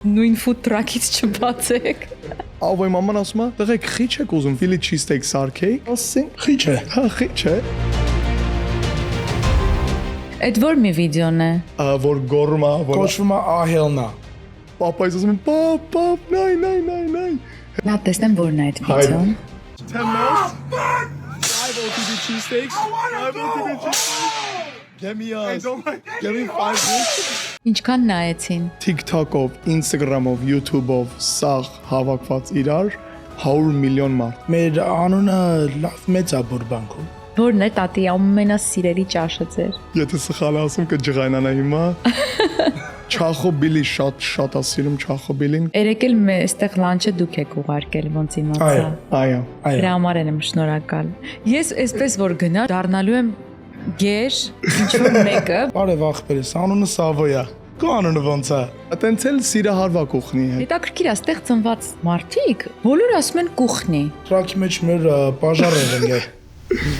Նույն food truck-ից չբացեք։ Ավոյ մաման ասում է, «Տղեկ խիչ եք ուզում, Philly cheesesteak սարքեի»։ Ասեցին, «Խիչ է»։ Հա, խիչ է։ Այդ որ մի վիդեոն է։ Որ գոռում է, որ Կոչվում է ահելնա։ Պապայից ասում են, «Պապ, նայ»։ Լավ, տեսնեմ որն է այդ վիդեոն։ 10 minutes. 5 OTB cheesesteaks. 5 OTB cheesesteaks. Give me us. Give me 5 minutes. Ինչքան նայեցին։ TikTok-ով, Instagram-ով, YouTube-ով սաղ հավաքված իրար 100 միլիոն մարդ։ Մեր անունը լավ մեծ է բուրբանքում։ Որն է տատի ամենասիրելի ճաշը ձեր։ Եթե սխալ ասում կջղայնանա հիմա։ Չախոբիլի շատ ասիրում Չախոբիլին։ Երեք էլ այստեղ լանչը դուք եք ուղարկել, ոնց իմացա։ Այո։ Դրա համար եմ շնորհակալ։ Ես այսպես որ գնա դառնալու եմ գեր, ինչ որ մեկը։ Բարև ախպերս, անունը Սավոյա։ Քո անունը ոնց է։ Այտենց էլ սիրահարվա կուխնի հետ։ Հետաքրքիր է, այստեղ ծնված մարդիկ բոլորը ասում են կուխնի։ Տրակի մեջ մեր բաժար է ընկել։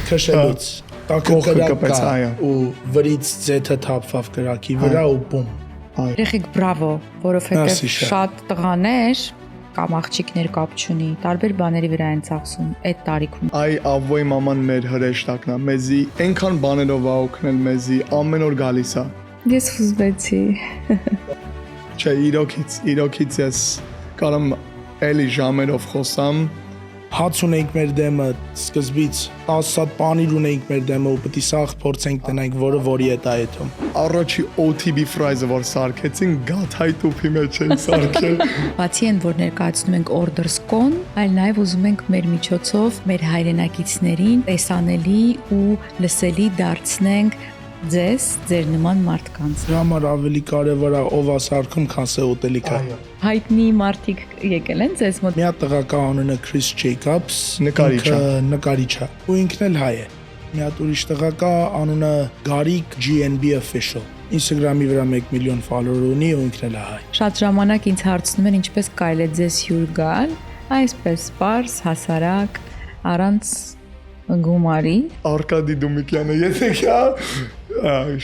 Քշելուց։ Կողքը կպեց, այո։ Ու վրից ձեթը թափվավ կրակի վրա ու բում։ Երեխեք բրավո, որովհետև Մերսի, շատ։ շատ տղաներ կամ աղջիկներ կապ չունի, տարբեր բաների վրա են ծախսում այդ տարիքում։ Այ ավոյ մաման մեր հրեշտակն է, մեզի այնքան բաներով ա օգնել մեզի, ամեն օր գալիս է։ Ես ֆուզբեցի։ Չէ, իրոքից ես կարամ էլի ժամերով խոսամ։ Հաց ունեինք մեր դեմը սկզբից 10 հատ պանիր ունեինք մեր դեմը ու պետք է սաղ փորձենք տնենք, որի հետ է այդում։ Առաջի OTB fries-ը որ սարքեցին, գաթայի տուփի մեջ են սարքել։ Բացի այն, որ ներկայացնում ենք orders.com, այլ նաև ուզում ենք մեր միջոցով մեր հայրենակիցներին տեսանելի ու լսելի դարձնենք ձեզ, ձեր նման մարդկանց։ Դրա համար ավելի կարևոր է ով է սարքում, քան սե ուտելիքը։ Հայտնի մարդիկ եկել են ձեզ մոտ։ Մի հատ տղա կա անունը Chris Jacobs, Նկարիչ է։ նկարիչ է։ Ու ինքն էլ հայ է։ Մի հատ ուրիշ տղա կա անունը Garik GNB Official։ Instagram-ի վրա 1 միլիոն follower ունի ու ինքն էլ է հայ։ Շատ ժամանակ ինձ հարցնում են ինչպես կարելի է ձեզ հյուր գալ, այսպես պարզ, հասարակ, առանց գումարի։ Արկադի Դումիկյանը եթե կա,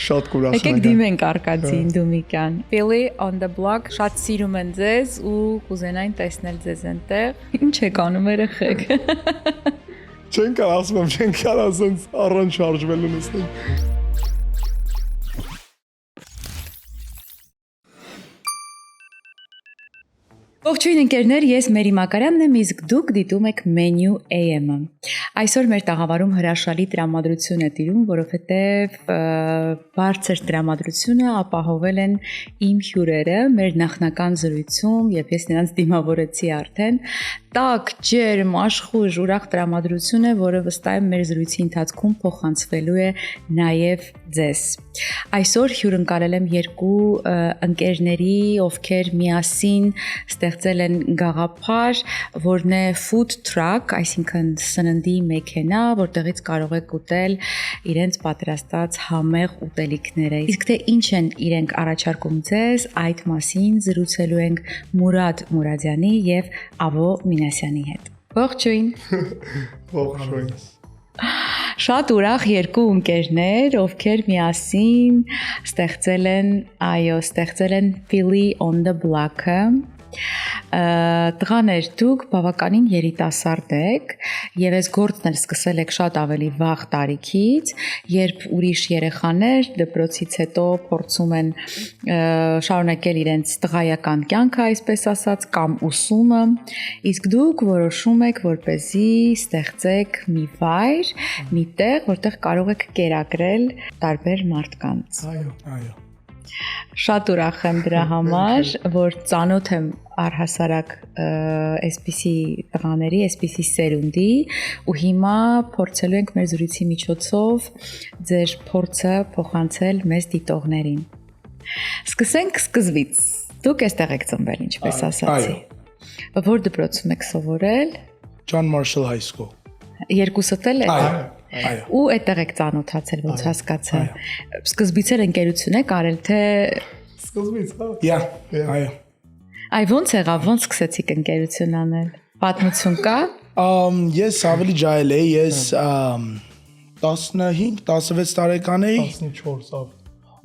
շատ կուրախ։ Եկեք դիմենք Արկադիին Դումիկյան։ Philly on the block շատ սիրում են ձեզ ու կուզենային տեսնել ձեզ այնտեղ։ Ինչ եք անում երեխեք։ Չեն կար ասում եմ, չեն կար ասենց առանց շարժվելու նստել։ Ողջույն ընկերներ, ես Մերի Մակարյանն եմ, իսկ դուք դիտում եք Menu AM-ը։ Այսօր մեր տաղավարում հրաշալի տրամադրություն է տիրում, որովհետև բարձր տրամադրությունը ապահովել են իմ հյուրերը մեր նախնական զրույցում, եւ ես նրանց դիմավորեցի արդեն։ Տակ, ջերմ, աշխույժ, ուրախ տրամադրություն է, որը վստահ եմ մեր զրույցի ընթացքում փոխանցվելու է նաև ձեզ։ Այսօր հյուրընկալել եմ երկու ընկերների, ովքեր միասին ստեղծել են գաղափար, որն է food truck, այսինքն սննդի մեքենա, որտեղից կարող եք ուտել իրենց պատրաստած համեղ ուտելիքները։ Իսկ թե ինչ են իրենք առաջարկում ձեզ, այդ մասին զրուցելու ենք Մուրադ Մուրադյանի եւ Ավո Մինասյանի հետ։ Ողջույն։ Ողջույն։ Շատ ուրախ երկու ընկերներ, ովքեր միասին ստեղծել են Philly on the block-ը։ Տղաներ, դուք բավականին երիտասարդ եք եւ այս գործն էլ սկսել եք շատ ավելի վաղ տարիքից, երբ ուրիշ երեխաներ դպրոցից հետո փորձում են շարունակել իրենց տղայական կյանքը, այսպես ասած, կամ ուսումը, իսկ դուք որոշում եք, որպեսզի ստեղծեք մի վայր, մի տեղ, որտեղ կարող եք կերակրել տարբեր մարդկանց։ Այո։ Շատ ուրախ եմ դրա համար, որ ծանոթ եմ առհասարակ այսպիսի տղաների, այսպիսի սերունդի ու հիմա փորձելու ենք մեր զրույցի միջոցով ձեր փորձը փոխանցել մեզ դիտողներին։ Սկսենք սկզբից։ Դուք այստեղ եք ծնվել, ինչպես ասացի։ Որ դպրոցում եք սովորել։ John Marshall High School։ Երկուսդ էլ եք։ Այո։ Ու այդտեղ եք ծանոթացել, ոնց հասկացա։ Սկզբից էլ ընկերություն եք արել, թե Սկզբից, հա։ Այո։ Այ ոնց եղավ, ոնց սկսեցիք ընկերություն անել։ Պատմություն կա։ Ես ավելի ջահել էի, ես 15-16 տարեկան էի։ 14 ավ։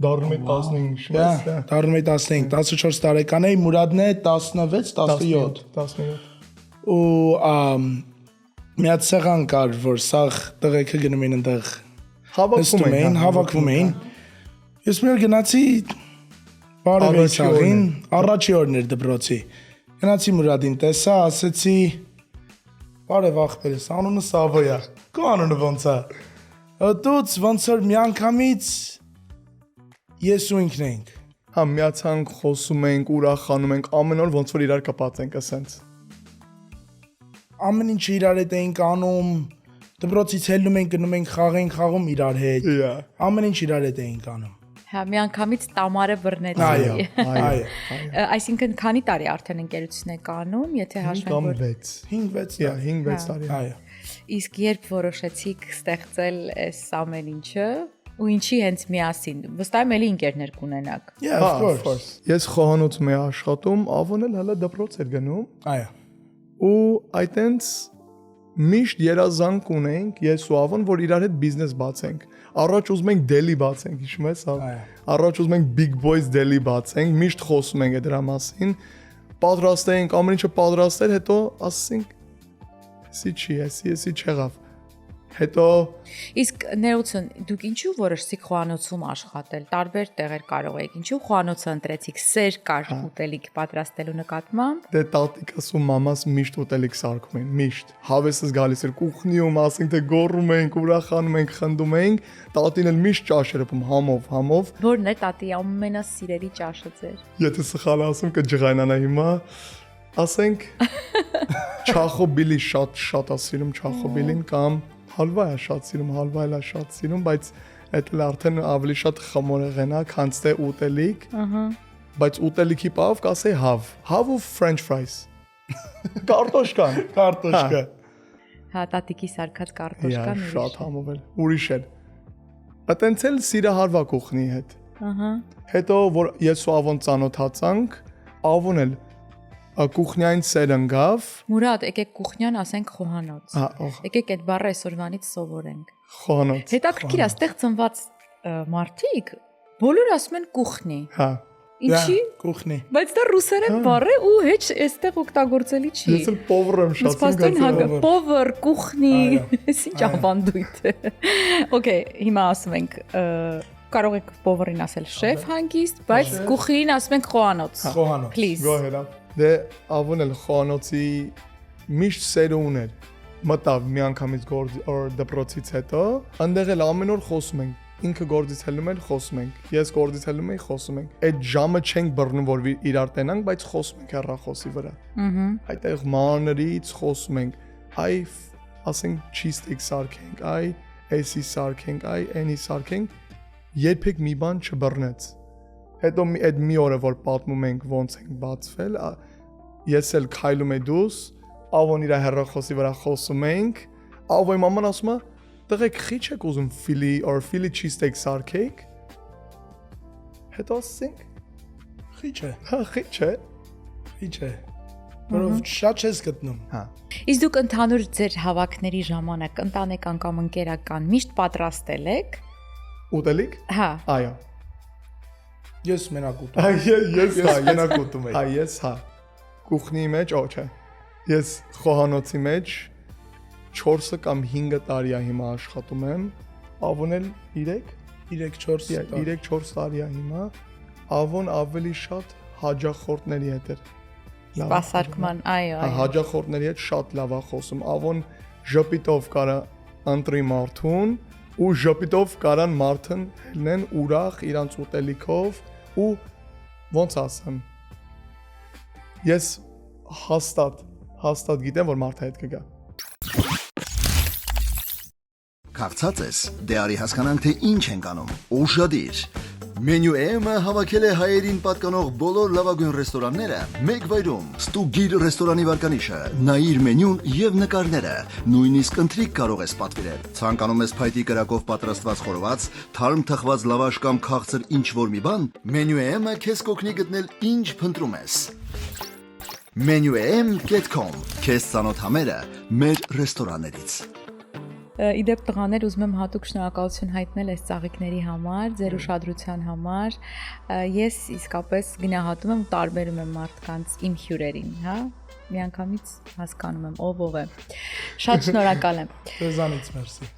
Դառնում է 15, շմես, դա։ Դառնում է 15, 14 տարեկան էի, Մուրադն է 16, 17։ 17։ Ու մի հատ սեղան կար, որ սաղ տղեկը գնում էին այնտեղ հավաքվում էին։ Ես մի օր գնացի բարևեի ցաղին, առաջի օրն էր դպրոցի։ Գնացի Մուրադին տեսա, ասեցի բարև ախպերս, անունը Սավոյա։ Քո անունը ո՞նց է։ Դուց ոնց որ միանգամից ես ու ինքն ենք։ Հա, միացանք, խոսում ենք, ուրախանում ենք, ամեն օր ոնց որ իրար կապած ենք ասենց։ Ամեն ինչ իրար հետ էինք անում, դպրոցից ելնում ենք, գնում ենք խաղում իրար հետ։ Ամեն ինչ իրար հետ էինք անում։ Հա, միանգամից տամարը բռնեցի։ Այո։ Այսինքն քանի տարի արդեն ընկերություն եք անում, եթե հաշվենք որ 5-6 տարի։ Այո։ Իսկ երբ որոշեցիք ստեղծել այս ամեն ինչը, ու ինչի հենց միասին, վստահ եմ էլի ընկերներ կունենաք։ Yeah, of course։ Ես խոհանոցում եմ աշխատում, Ավոն էլ հələ դպրոց էր գնում։ Այո։ Ու այտենց միշտ երազանք ունենք ես ու Ավոն, որ իրար հետ բիզնես բացենք։ Առաջ ուզում ենք դելի բացենք, հիշում ես, առաջ ուզում ենք Big Boys դելի բացենք, միշտ խոսում ենք դրա մասին, պատրաստենք, ամեն ինչը պատրաստել, հետո ասենք էսի չի, էսի չեղավ։ Հետո Իսկ ներողություն, դուք ինչու որոշեցիք խոհանոցում աշխատել։ Տարբեր տեղեր կարող եք։ Ինչու խոհանոցը ընտրեցիք։ Սեր կար ուտելիք պատրաստելու նկատմամբ։ դե տատիկս ու մամաս միշտ ուտելիք սարքում են, միշտ։ Հավեսս գալիս էր կուխնիում, ասենք թե գոռում ենք, ուրախանում ենք, խնդում ենք, տատին էլ միշտ ճաշ էր պում համով։ Որն է տատի ամենասիրելի ճաշը ձեր։ Եթե սխալ ասում կջղայնանա հիմա, ասենք չախոբիլի շատ ասիրում չախոբիլին կամ հալվա է շատ սիրում, հալվա էլ է շատ սիրում, բայց այդ էլ արդեն ավելի շատ խմորեղեն է, քան թե ուտելիք։ Բայց ուտելիքի պահով կասեի հավ ու French fries։ Կարտոշկա։ Հա, տատիկի սարքած կարտոշկան ուրիշ։ Շատ համով էլ, ուրիշ էլ։ Այտենց էլ սիրահարվա կուխնի հետ։ Հետո որ ես ու Ավոն ծանոթացանք, Ավոն էլ կուխնյային սեր ընկավ։ Մուրադ, եկեք կուխնյան ասենք խոհանոց։ Եկեք այդ բառը այսօրվանից սովորենք։ Խոհանոց։ Հետաքրքիր է, այստեղ ծնված մարդիկ բոլորը ասում են կուխնի։ Հա։ Ինչի՞։ Կուխնի։ Բայց դա ռուսերեն բառ է ու հեչ այստեղ օգտագործելի չի։ Ես էլ պովր եմ շատ զգացել։ Պովր, կուխնի, ինչ ավանդույթ է։ Okay, հիմա ասում ենք կարող եք պովրին ասել շեֆ հանգիստ, բայց կուխին ասում ենք խոհանոց։ Խոհանոց։ Please։ Go ahead. Դե Ավոն էլ խոհանոցի միշտ սերը ուներ։ Մտավ մի անգամից դպրոցից հետո, այնտեղ էլ ամեն օր խոսում ենք։ Ինքը գործից հելնում էր, խոսում ենք։ Ես գործից հելնում եի, խոսում ենք։ Այդ ժամը չենք բռնում, որ իրար տենանք, բայց խոսում ենք հեռախոսի վրա։ Այդտեղ մանրից խոսում ենք։ Այ ասենք cheesesteak սարքենք, այ էսի սարքենք, այ այնի սարքենք։ Երբեք մի բան չբռնեց։ Հետո այդ մի օրը որ պատմում ենք ոնց ենք բացվել, ես էլ քայլում եմ դուրս, Ավոն իր հեռախոսի վրա խոսում ենք, Ավոյի մաման ասում է տղեկ խիչ եք ուզում Philly cheesesteak սարքեք։ Հետո ասենք Խիչ է։ հա խիչ է։ Որով շատ չես գտնում։ Հա։ Իսկ դուք ընդհանուր ձեր հավաքների ժամանակ ընտանեկան կամ ընկերական միշտ պատրաստել եք։ Ուտելիք։ Հա։ Այո։ Ես մենակ ուտում։ Ես մենակ ուտում եմ։ Ես կուխնի մեջ չէ։ Ես խոհանոցի մեջ 4 կամ 5 տարի է հիմա աշխատում եմ։ Ավոն էլ 3-4 տարի է հիմա։ Ավոն ավելի շատ հաջախորդների հետ էր։ Սպասարկման, այո։ Հաջախորդների հետ շատ լավ է խոսում։ Ավոն ժպիտով կարա ընտրի մարդուն ու ժպիտով կարան մարդն լինեն ուրախ իրանց ուտելիքով ու ոնց ասեմ ես հաստատ գիտեմ որ մարդը հետ կգա Քաղցած ես դե արի հասկանանք թե ինչ ենք անում ուշադիր Menu AM-ը հավաքել է հայերին պատկանող բոլոր լավագույն ռեստորանները մեկ վայրում։ Ստուգիր ռեստորանի վարկանիշը, նայիր մենյուն եւ նկարները, նույնիսկ ընթրիք կարող ես պատվիրել։ Ցանկանում ես փայտի կրակով պատրաստված խորոված, թարմ թխված լավաշ կամ քաղցր ինչ-որ մի բան, Menu AM-ը քեզ կօգնի գտնել ինչ փնտրում ես։ menuam.com Քեզ ցանոթ համերը մեր ռեստորաններից։ Իդեպ տղաներ ուզում եմ հատուկ շնորհակալություն հայտնել այս ծաղիկների համար, ձեր ուշադրության համար։ Ես իսկապես գնահատում եմ ու տարբերում եմ մարդկանց իմ հյուրերին, հա։ Միանգամից հասկանում եմ ով է։ Շատ շնորհակալ եմ։ Ձեզանից մերսի։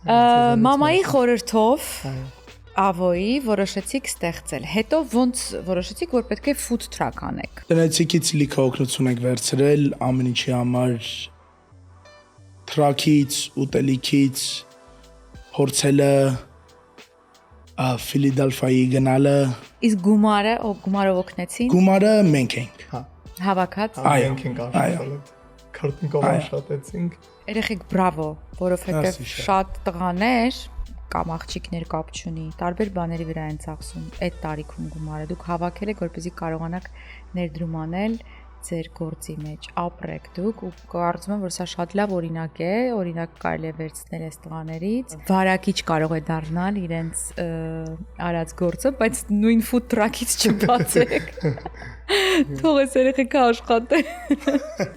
Մամայի խորհրդով Avoy որոշեցիք ստեղծել։ Հետո ոնց որոշեցիք, որ պետք է food truck անեք։ Տնեցիկից լիքը օգնություն եք վերցրել ամեն ինչի համար truck-ից, ուտելիքից, փորձելը Ֆիլադելֆիայի գնալը։ Իսկ գումարով օգնեցին։ Գումարը մենք ենք։ Հա։ Հավաքած։ Մենք ենք աշխատել։ Քրտնքով աշխատեցինք։ Երեխեք բրավո, որովհետև Merci, շատ տղաներ կամ աղջիկներ կապ չունի, տարբեր բաների վրա են ծախսում այդ տարիքում գումարը։ Դուք հավաքել եք, որպեսզի կարողանաք ներդրում անել ձեր գործի մեջ, ապրեք դուք ու կարծում եմ, որ սա շատ լավ օրինակ է, օրինակ կարելի է վերցնել այս տղաներից։ Վարակիչ կարող է դառնալ իրենց արած գործը, բայց նույն food truck-ից չբացեք։ Թողես երեխեքը աշխատեն։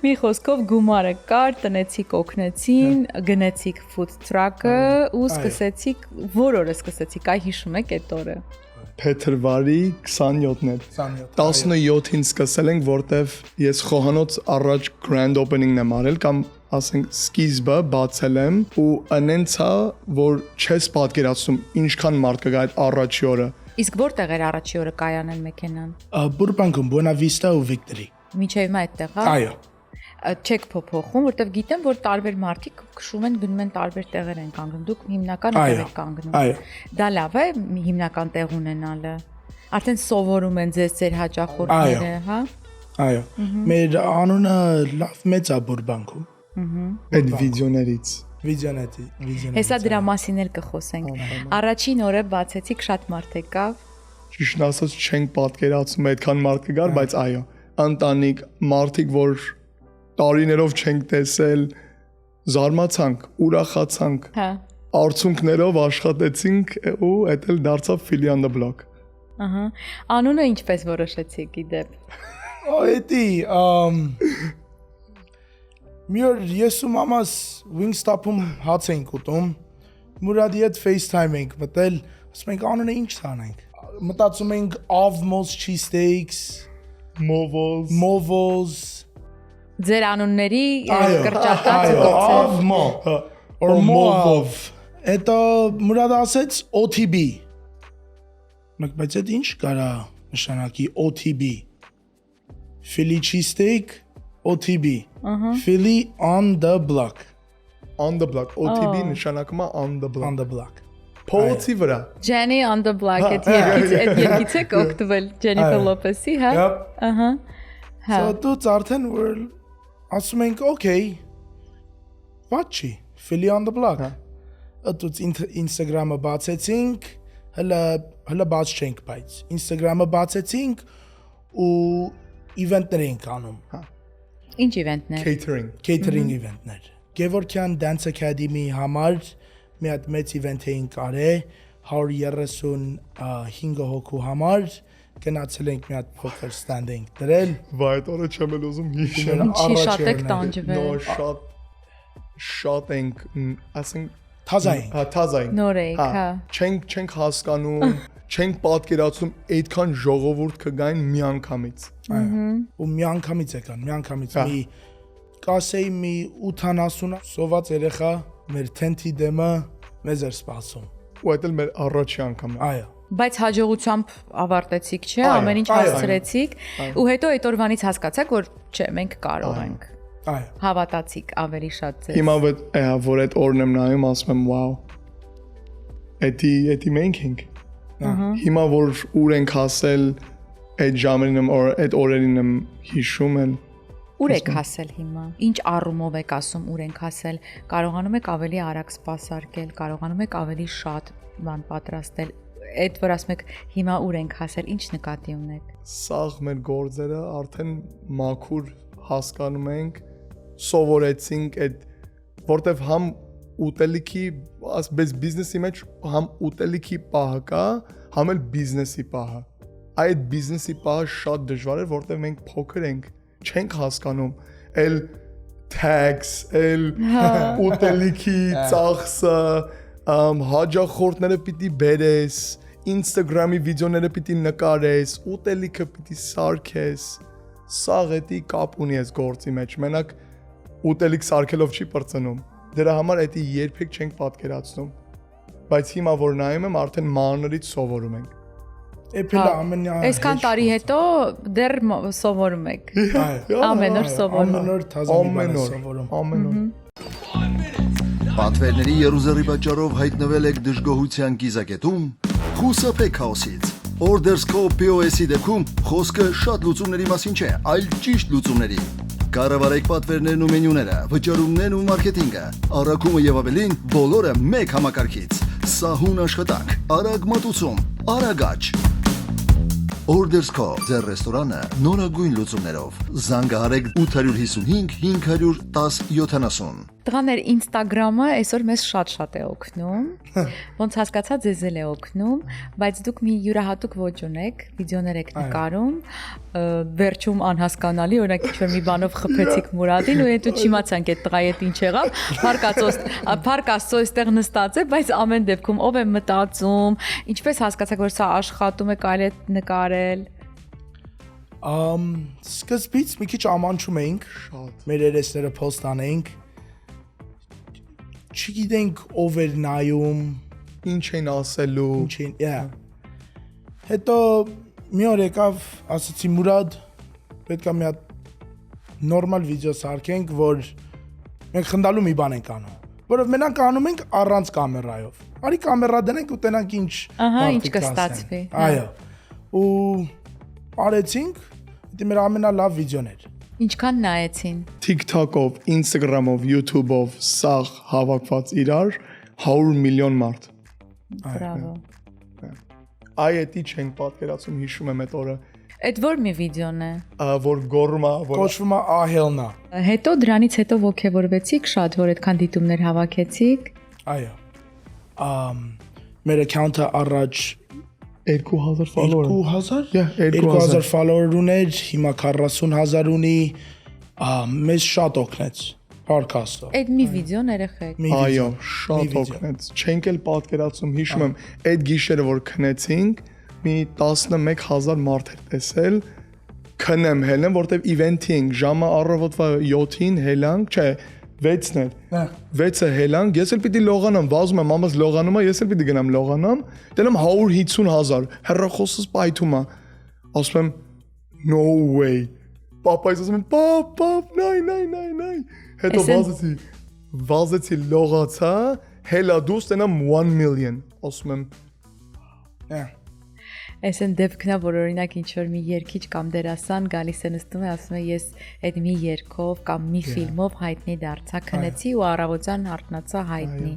Մի խոսքով գումարը կար, տնեցիք օգնեցին, գնեցիք food truck-ը ու սկսեցիք, որ օրը սկսեցիք, այ հիշում եք այդ օրը։ Փետրվարի 27-ն է։ 17-ին սկսել ենք, որտեվ ես խոհանոց առաջ grand opening-ն եմ արել կամ ասենք սկիզբը բացել եմ ու անենցա որ չես պատկերացնում ինչքան մարդ կգա այդ առաջի օրը։ Իսկ որտեղ էր առաջի օրը կայանել մեքենան։ Բուրբանկում, Buena Vista ու Victory։ Միջև հիմա այդտեղ, հա։ Այո։ Չեք փոփոխում, որտեվ գիտեմ, որ տարբեր մարդիկ քշում են, գնում են տարբեր տեղեր են կանգնում։ Դուք հիմնական տեղ եք կանգնում։ Այո։ Դա լավ է հիմնական տեղ ունենալը։ Արդեն սովորում են ձեր հաճախորդները, հա։ Այո։ Մեր անունը լավ մեծ է Բուրբանկում։ Այդ վիդեոներից։ Վիդեոնետի։ Հեսա դրա մասին էլ կխոսենք։ Առաջին օրը բացեցիք շատ մարդ եկավ։ Ճիշտ ասած չենք պատկերացնում այդքան մարդ կգար, բայց այո, ընտանիք, մարդիկ, որ տարիներով չենք տեսել, զարմացանք, ուրախացանք։ Հա։ Արցունքներով աշխատեցինք ու դա էլ դարձավ Philly on the block։ Ահա։ Անունը ինչպես որոշեցիք իդեպ։ Այդի Մյուր ես ու մամաս Wingstop-ում հաց ենք ուտում։ Մուրադի հետ FaceTime ենք մտել, ասում ենք անունը ինչ անենք։ Մտածում ենք Avmos cheesesteaks, Movos Ձեր անունների կրճատած գործը։ Avmo or Mov։ Դա Մուրադը ասեց OTB։ Բայց այդ ինչ կարա նշանակի OTB։ Philly cheesesteak OTB։ Philly on the block։ On the block, OTB նշանակում է on the block։ On the block։ Փողոցի վրա։ Jenny on the block այդ երկից եք օգտվել Jennifer Lopez-ի, հա։ Ահա։ Հա։ So դուց արդեն որ ասում ենք okay։ Վաչի, Philly on the block։ Դուց Instagram-ը բացեցինք, հələ բաց չենք, բայց Instagram-ը բացեցինք ու event-ներ ենք անում։ Հա։ Ինչ event-ներ։ Catering event-ներ։ Gevorkyan Dance Academy համար մի հատ մեծ event էինք արել 135 հոգու համար գնացել ենք մի հատ փոքր stand ենք դրել Վայ, այդ օրը չեմ էլ ուզում հիշել։ Ինչի շատ եք տանջվել։ Նո, շատ ենք, ասենք Թազային։ Հա, թազային։ Նոր եք, հա։ Չենք հասկանում, չենք պատկերացնում այդքան ժողովուրդ կգային միանգամից։ Ու միանգամից եկան, միանգամից մի կասեի մի 80 սոված երեխա մեր թենթի դեմը մեզ էր սպասում։ Ու այդ էլ մեր առաջի անգամն է։ Այո։ Բայց հաջողությամբ ավարտեցիք, չէ՞, ամեն ինչ հասցրեցիք ու հետո այդ օրվանից հասկացաք, որ չէ, մենք կարող ենք։ Այո։ Հավատացիք ավելի շատ ձեզ։ Հիմա որ այդ օրն եմ նայում, ասում եմ, «Վաու»։ Էդի մենք ենք։ Հիմա որ ուր ենք հասել, այդ ժամերին եմ այդ օրերին եմ հիշում եմ։ Ուր եք հասել հիմա։ Ինչ առումով եք ասում ուր ենք հասել։ Կարողանում եք ավելի արագ սպասարկել, կարողանում եք ավելի շատ բան պատրաստել։ Այդ որ ասում եք հիմա ուր ենք հասել, ինչ նկատի ունեք։ Սաղ մեր գործերը արդեն մաքուր հասկանում ենք, սովորեցինք այդ որտեվ համ ուտելիքի, ասես բիզնեսի մեջ համ ուտելիքի պահը կա, համ էլ բիզնեսի պահը։ Այդ բիզնեսի պահը շատ դժվար է, որտեվ մենք փոքր ենք, չենք հասկանում, էլ tags, ուտելիքի ծախսը, հաջախորդները պիտի բերես, Instagram-ի վիդեոները պիտի նկարես, ուտելիքը պիտի սարքես։ Սա գետի կապ ունի այս գործի մեջ։ Մենակ ուտելիք սարքելով չի բրծնում։ Դրա համար էդի երբեք չենք պատկերացնում։ Բայց հիմա որ նայում եմ, արդեն մանրից սովորում ենք։ Էփելը ամենա Այսքան տարի հետո դեռ սովորում եք։ Ամեն օր սովորում։ ամեն օր թազամի բան սովորում։ Ամեն օր։ Պատվերների երուզերի պատճառով հայտնվել եք դժգոհության կիզակետում, խուսափեք քաոսից։ Ordersco POS-ի դեպքում խոսքը շատ լուծումների մասին չէ, այլ ճիշտ լուծումների։ Կառավարեք պատվերներն ու մենյուները, վճարումներն ու մարքեթինգը, առաքումը եւ ավելին, բոլորը մեկ համակարգից։ Սահուն աշխատանք, արագ մատուցում, արագ աճ։ Ordersco ձեր ռեստորանը նորագույն լուծումներով։ Զանգահարեք 855 510 70։ Տղաներ, Instagram-ը այսօր մեզ շատ է օգնում։ Ոնց հասկացա, ձեզ էլ է օգնում, բայց դուք մի յուրահատուկ ոճ ունեք, վիդեոներ եք նկարում, վերջում անհասկանալի, օրինակ ինչ-որ մի բանով խփեցիք Մուրադին ու հետո չիմացանք այդ տղայի հետ ինչ եղավ։ Փառք Աստծո, այստեղ նստած է, բայց ամեն դեպքում ով է մտածում, ինչպես հասկացաք, որ սա աշխատում է, կարելի է նկարել։ Սկզբից մի քիչ ամանչում էինք, մեր երեսները post անեինք։ Չգիտենք ով էր նայում, Ինչ են ասելու։ Հետո մի օր եկավ, ասացի Մուրադ, պետք է մի հատ նորմալ վիդեո սարքենք, որ մենք խնդալու մի բան ենք անում, որով մենակ անում ենք առանց կամերայով։ Արի կամերա դնենք ու տենանք ինչ ինչ կստացվի։ Այո։ Ու արեցինք, դա մեր ամենալավ վիդեոն էր։ Ինչքան նայեցին։ TikTok-ով, Instagram-ով, YouTube-ով սաղ հավաքված իրար 100 միլիոն մարդ։ Բրավո։ Այդի չենք պատկերացում, հիշում եմ այդ օրը, Այդ որ մի վիդեոն է։ որ գոռում է, որ Կոչվում է ահելնա։ Հետո դրանից հետո ոգևորվեցիք շատ, որ այդքան դիտումներ հավաքեցիք։ Այո։ Մեր account-ը առաջ 2000 follower։ 2000 follower ուներ, հիմա 40000 ունի, մեզ շատ օգնեց podcast-ը։ Այդ մի վիդեոն երեխեք։ Այո, շատ օգնեց։ Չենք էլ պատկերացում, հիշում եմ, այդ գիշերը որ քնեցինք, մի 11000 մարդ էր տեսել, քնեմ հելեմ, որտեվ event-ի ենք, ժամը առավոտվա 7-ին հելանք, չէ, 6-ն էր։ 6-ը հելանք, ես էլ պիտի լողանամ, վազում եմ, մամաս լողանում է, ես էլ պիտի գնամ լողանամ, դելեմ 150000, հեռախոսս պայթում է։ Ասում եմ, no way։ Պապայս ասում եմ, պապ, նայ։ Հետո վազեցի լողացա, հելա դուս տենամ 1 million, ասում եմ։ Այսեն դեպքնա, որ օրինակ ինչ-որ մի երգիչ կամ դերասան գալիս է նստում է, ասում է ես այդ մի երգով կամ մի ֆիլմով հայտնի դարձա, քնեցի ու առավոտյան արթնացա հայտնի։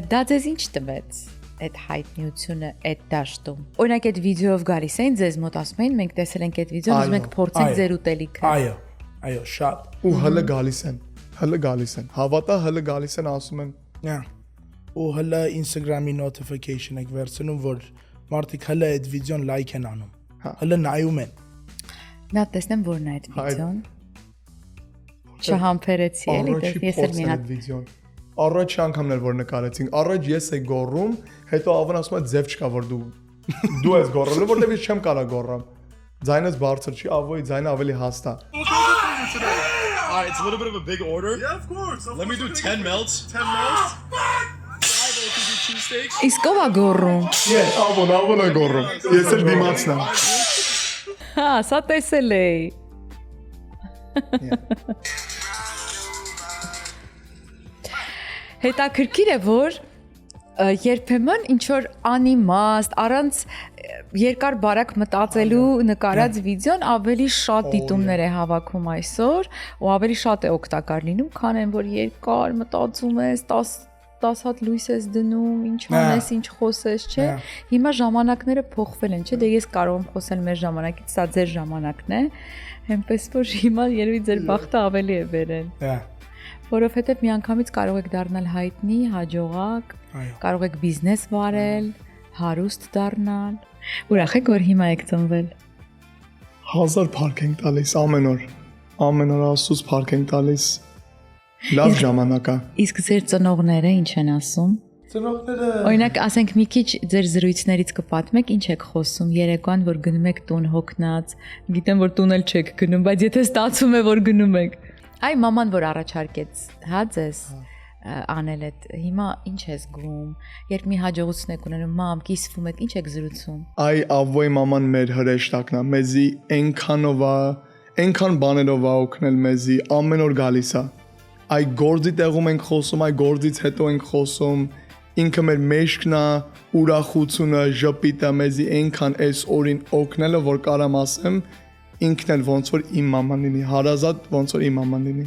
Դա ձեզ ինչ տվեց այդ հայտնիությունը այդ դաշտում։ Օրինակ այդ վիդեոով գալիս էին ձեզ մոտ, ասում էին մենք տեսել ենք այդ վիդեոն, ուզում ենք փորձենք ձեր ուտելիքը։ Այո, շատ։ Ու հələ գալիս են։ Հավատա հələ գալիս են, ասում են։ Ու հələ Instagram-ի notification եք վերցնում, որ մարդիկ հələ այդ վիդեոն լայք են անում։ Հələ նայում են։ Նա տեսնեմ որն է այդ վիդեոն։ Չհամբերեցի էլի, ես էլ մի հատ վիդեոն։ Առաջի անգամն էր որ նկարեցինք, առաջ ես էի գոռում, հետո ավան ասում է ձև չկա որ դու ես գոռելու, որտեվ ես չեմ կարա գոռամ։ Ձայնս բարձր չի, ավոյի ձայնը ավելի հաստ է։ Alright, it's a little bit of a big order. Yeah, of course. Let me do 10 melts. 10 melts? 5 OTB cheesesteaks. Իսկ ով է գոռում։ Ավոն է գոռում։ Ես էլ դիմացն եմ։ Հա, սա տեսել էի։ Հետաքրքիր է, որ երբեմն ինչ որ անիմաստ, առանց երկար բարակ մտածելու նկարած վիդեոն ավելի շատ դիտումներ է հավաքում այսօր ու ավելի շատ է օգտակար լինում, քան այն որ երկար մտածում ես, 10 հատ լույս ես դնում, ինչ անես, ինչ խոսես, չէ։ Հիմա ժամանակները փոխվել են, չէ՞, դե ես կարող եմ խոսել մեր ժամանակից, սա ձեր ժամանակն է, այնպես որ հիմա երևի ձեր բախտը ավելի է բերել։ Որովհետև միանգամից կարող եք դառնալ հայտնի, հաջողակ, կարող եք բիզնես վարել, հարուստ դառնալ։ Ուրախ եք որ հիմա եք ծնվել։ 1000 փառք ենք տալիս ամեն օր Աստծուց փառք ենք տալիս, Լավ ժամանակ է։ Իսկ ձեր ծնողները ինչ են ասում։ Ծնողները Օրինակ, ասենք մի քիչ ձեր զրույցներից կպատմեք, ինչ եք խոսում երեկոյան, որ գնում եք տուն հոգնած։ Գիտեմ, որ տուն էլ չեք գնում, բայց եթե ստացվում է, որ գնում եք։ Այ մաման, որ առաջարկեց, հա ձեզ անել այդ, հիմա ինչ ես զգում, երբ մի հաջողություն եք ունենում, մամ, կիսվում եք, ինչ եք զրուցում։ Այ ավոյ մաման մեր հրեշտակն է, մեզի այնքան բաներով է օգնել մեզի, ամեն օր գալիս է։ Այ գործի տեղում ենք խոսում, այ գործից հետո ենք խոսում, ինքը մեր մեջքն է, ուրախությունը, ժպիտը մեզի այնքան այս օրին օգնելը, որ կարամ ասեմ, ինքն էլ ոնց որ իմ մաման լինի, հարազատ ոնց որ իմ մաման լինի։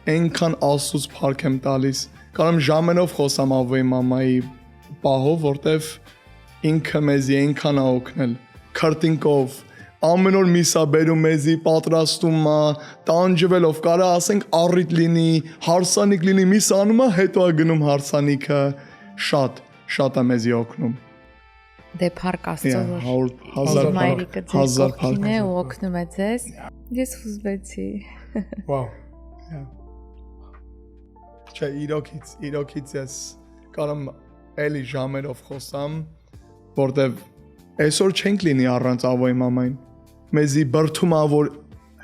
Այնքան Աստծուց փառք եմ տալիս։ Կարամ ժամերով խոսամ ավոյի մամայի պահով, որտեվ ինքը մեզի այնքան է օգնել։ Քրտինկով ամեն օր միսա բերում մեզի պատրաստում է, տանջվելով կարա ասենք առիթ լինի, հարսանիք լինի, միսա անում է, հետո է գնում հարսանիքը, շատ է մեզի օգնում։ Դե փառք Աստծո, որ 1000 մայրիկը ձեզ փառք, կողքին է ու օգնում է ձեզ։ Ես խուզվեցի։ Վաու։ Չէ, իրոքից ես կարամ էլի ժամերով խոսամ, որտեվ այսօր չենք լինի առանց ավոյի մամային։ Մեզի բրթում է, որ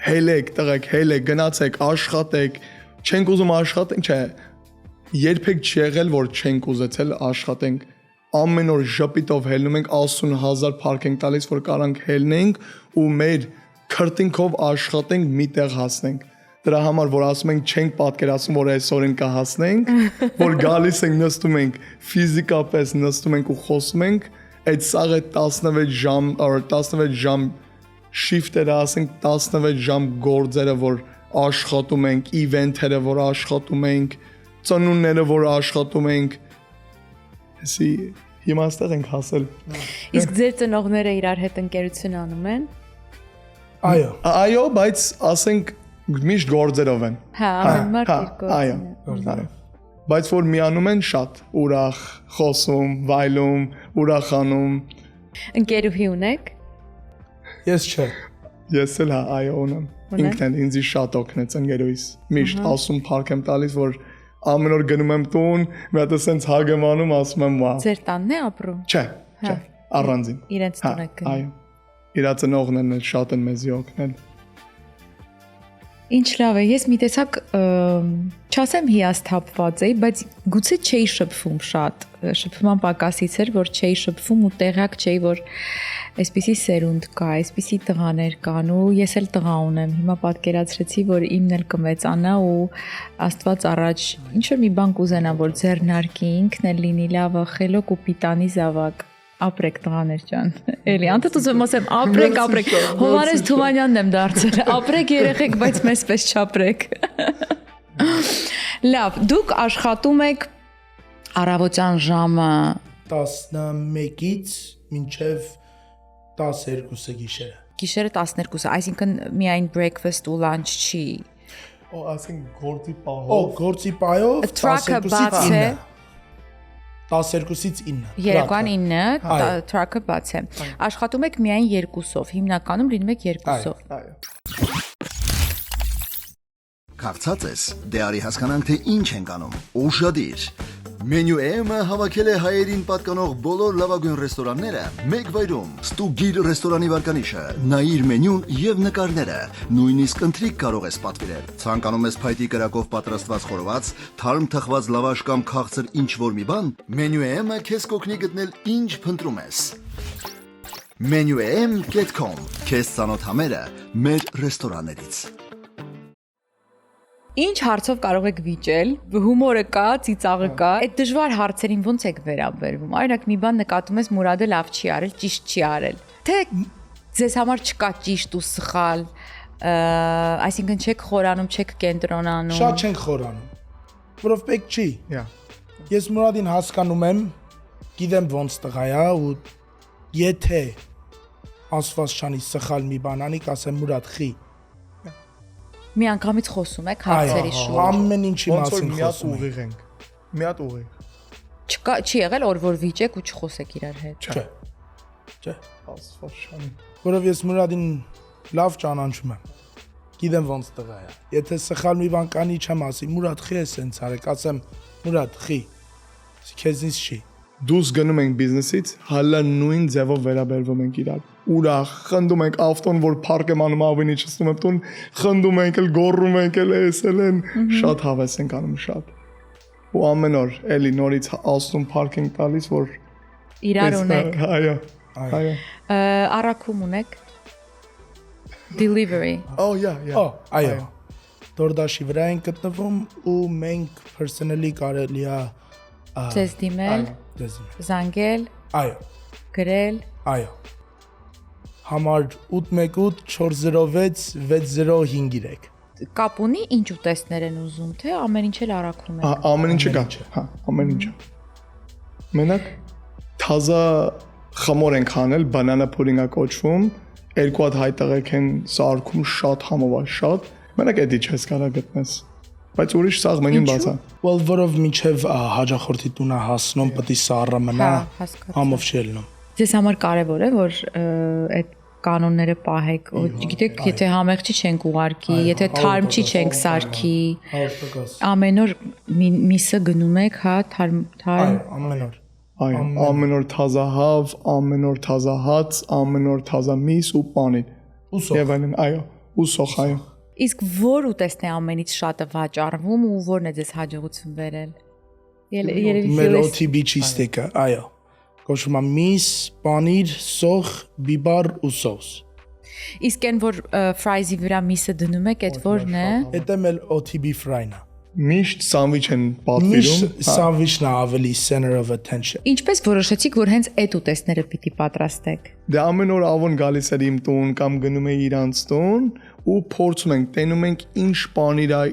հելեք, տղեկ, հելեք, գնացեք, աշխատեք, չենք ուզում աշխատենք, չէ, երբեք չի եղել, որ չենք ուզեցել աշխատենք, ամեն օր ժպիտով հելնում ենք, Աստծուն 1000 փառք ենք տալիս, որ կարանք հելնենք ու մեր քրտինքով աշխատենք, մի տեղ հասնենք։ Դրա համար, որ ասում ենք չենք պատկերացնում, որ այսօրին կհասնենք, որ գալիս ենք, նստում ենք, ֆիզիկապես նստում ենք ու խոսում ենք, այդ սաղ է 16 ժամ շիֆտերը, ասենք 16 ժամ գործերը, որ աշխատում ենք, իվենթերը, որ աշխատում ենք, ծնունները, որ աշխատում ենք, հեսի հիմա այստեղ ենք հասել։ Իսկ ձեր ծնողները իրար հետ ընկերություն անում են։ Այո, բայց ասենք միշտ գործերով են։ Հա, ամեն մարդ իր գործն է։ Այո։ Բայց որ միանում են շատ ուրախ, խոսում, վայելում, ուրախանում։ Ընկերուհի ունեք։ Ես չէ։ Ես էլ հա, այո, ունեմ։ Ինքն էլ ինձ շատ օգնեց ընկերուհիս։ Միշտ ասում փառք եմ տալիս, որ ամեն օր գնում եմ տուն, մի հատ էսենց հագ եմ անում, ասում եմ վաու։ Ձեր տանն է ապրում։ Չէ, առանձին։ Իրենց տուն եք գնում։ Այո։ Իրա ծնողներն էլ շատ են մեզի օգնել։ Ինչ լավ է, ես մի տեսակ չասեմ հիասթափված էի, բայց գուցե չէի շփվում շատ, շփման պակասից էր, որ չէի շփվում ու տեղյակ չէի, որ այսպիսի սերունդ կա, այսպիսի տղաներ կան ու ես էլ տղա ունեմ, հիմա պատկերացրեցի, որ իմն էլ կմեծանա ու Աստված առաջ ինչ որ մի բան կուզենա, որ ձեռնարկի, ինքն էլ լինի լավը, խելոք ու պիտանի զավակ։ Ապրեք տղաներ ջան։ Էլի, անտդ ուզում ասեմ, ապրեք։ Հովանես Թումանյանն եմ դարձել։ Ապրեք երեխեք, բայց մեզպես չապրեք։ Լավ, դուք աշխատում եք առավոտյան ժամը 11-ից մինչև 12-ը գիշերը։ Գիշերը 12-ը, այսինքն միայն breakfast ու lunch չի։ Ասենք գործի պահով։ Գործի պահով Truck-ը բաց է։ 12-ից 9։ Երեկոյան 9, truck-ը բաց է։ Աշխատում եք միայն երկուսով, հիմնականում լինում եք երկուսով։ Այո։ Կարծած ես, դե արի հասկանանք, թե ինչ ենք անում։ Ուշադիր։ Menu AM-ը հավաքել է հայերին պատկանող բոլոր լավագույն ռեստորանները մեկ վայրում։ Ստուգիր ռեստորանի վարկանիշը, նայիր մենյուն եւ նկարները, նույնիսկ ընթրիք կարող ես պատվիրել։ Ցանկանում ես փայտի կրակով պատրաստված խորոված, թարմ թխված լավաշ կամ քաղցր ինչ-որ մի բան, Menu AM-ը քեզ կօգնի գտնել ինչ փնտրում ես։ menuam.com Քեզ ծանոթ համերը մեր ռեստորաններից։ Ինչ հարցով կարող եք վիճել, հումորը կա, ծիծաղը կա, այդ դժվար հարցերին ոնց եք վերաբերվում։ Օրինակ մի բան նկատում ես Մուրադը լավ չի արել, ճիշտ չի արել։ Թե ձեզ համար չկա ճիշտ ու սխալ, այսինքն չեք խորանում, չեք կենտրոնանում։ Շատ չենք խորանում, որով պետք չի։ Ես Մուրադին հասկանում եմ, գիտեմ ոնց տղա է ու եթե Աստված չանի սխալ մի բան անի, կասեմ Մուրադ խի։ Մի անգամից խոսում եք հարցերի շուրջ։ Ամեն ինչի մասին Ոնց որ խոսում ուղիղ ենք։ Մի հատ ուղիղ։ Չկա, չի եղել որ վիճեք ու չխոսեք իրար հետ։ Չէ։ Աստված շանի։ Որով ես Մուրադին լավ ճանաչում եմ։ Գիտեմ ոնց տղա է։ Եթե սխալ մի բան կանի չեմ ասի, Մուրադ խի է սենց արեք, ասեմ Մուրադ խի։ Քեզնից չի։ Դուս գնում ենք բիզնեսից, հալա նույն ձևով վերաբերվում ենք իրար։ Ուրախ, խնդում ենք ավտոն, որ փառք եմ անում ավինի չստում եմ տուն, խնդում ենք, էլ գոռում ենք, էլ էսել են, շատ հավես ենք անում շատ։ Ու ամեն օր էլի նորից ասում փառք ենք տալիս, որ Իրար ունեք։ Այո։ Այո։ Առաքում ունեք։ Delivery։ Oh yeah. Այո։ DoorDash-ի վրա են գտնվում ու մենք personally կարելի է Ձեզ դիմել, զանգել, Այո։ գրել։ Այո։ Համար 818 406 6053։ Կապ ունի ինչ ուտեստներ են ուզում, թե ամեն ինչ էլ առաքում եք։ Ամեն ինչը կա։ Հա, ամեն ինչը։ Մենակ թազա խմոր ենք անել, banana pudding-ը կոչվում, երկու հատ հայ տղեկ են սարքում շատ համով շատ։ Մենակ էդի չես կարող գտնես։ Բայց ուրիշ սաղ մենյուն բաց է։ Well, որով միջև հաջախորդի տունը հասնում, պետք է սառը մնա, համով չելնում։ Ձեզ համար կարևոր է, որ այդ կանոնները պահեք, գիտեք, եթե համեղջի չենք ուղարկի, եթե թարմչի չենք սարքի, ամեն օր միսը գնում եք, հա, թարմ։ Ամեն օր։ Այո, ամեն օր թազա հավ, ամեն օր թազա հաց, ամեն օր թազա միս ու պանիր։ Ու սոխ։ Եվ այլն, այո, ու սոխ, այո։ Իսկ որ ուտեստն է ամենից շատը վաճառվում ու որն է ձեզ հաջողություն բերել։ Երևի Մեր OTB cheesesteak-ը, այո։ Կոչվում է միս, պանիր, սոխ, բիբար ու սոս։ Իսկ այն որ fries-ի վրա միսը դնում եք, այդ որն է։ Դա էլ OTB fry-ն է։ Միշտ սանդվիչ են պատվիրում։ Միշտ սանդվիչն է ավելի center of attention։ Ինչպես որոշեցիք, որ հենց այդ ուտեստները պիտի պատրաստեք։ Դե ամեն օր ավոն գալիս էր իմ տուն կամ գնում է իրանց տուն ու փորձում ենք, տենում ենք ինչ պանիր է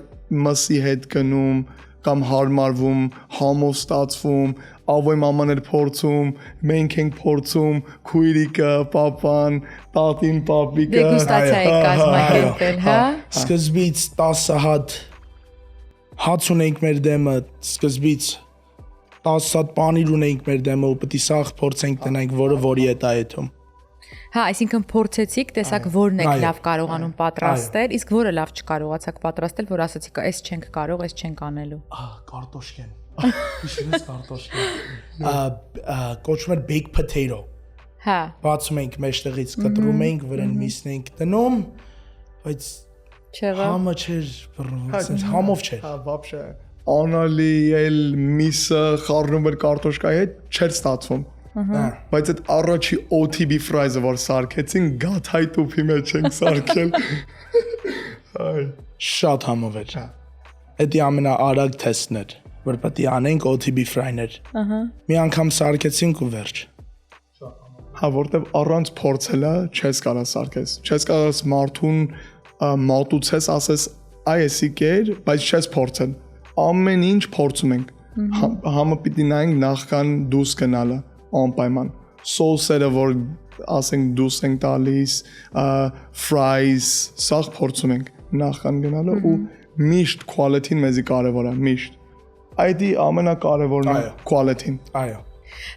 մսի հետ գնում կամ հարմարվում, համով ստացվում, ավոյ մաման էր փորձում, մենք ենք փորձում, քույրիկը, պապան, տատին, պապիկը։ Դեգուստացիա եք կազմակերպել, հա։ Սկզբից 10 հատ հաց ունենք մեր դեմը, սկզբից 10 հատ պանիր ունենք մեր դեմը ու պետք է սաղ փորձենք տնենք, որը որի հետ է այդում։ Հա, այսինքն փորձեցիք, տեսակ որն եք լավ կարողանում պատրաստել, իսկ որը լավ չկարողացաք պատրաստել, որ ասացիք, այս չենք կարող, այս չենք անելու։ Կարտոշկեն։ Ինչպես կարտոշկեն։ Կոչվում է baked potato։ Հա։ Բացում ենք մեջտեղից, կտրում ենք, վրան միսն ենք դնում, բայց համը չէր բռնում, ասես համով չէր։ Հա, вообще անալի էլ միսը խառնում էր կարտոշկայի հետ, չէր ստացվում։ Բայց այդ առաջի OTB fries-ը որ սարքեցին, գաթայ տուփի մեջ ենք սարքել։ Այ շատ համով էր։ Դա ամենաարագ թեստն էր, որ պետք է անենք OTB fry-ներ։ Մի անգամ սարքեցինք ու վերջ։ Հա, որտեվ առանց փորձելա չես կարող սարքես։ Չես կարող մարդուն մատուցես, ասես այ էսի կեր, բայց չես փորձել։ Ամեն ինչ փորձում ենք։ Համը պիտի նայենք նախքան դուս գնալը, անպայման։ Սոսերը, որ ասենք դուս ենք տալիս, fries, սաղ փորձում ենք նախքան գնալը ու միշտ quality-ն մեզի կարևոր է, միշտ։ Այդի ամենակարևորն է quality-ն։ Այո։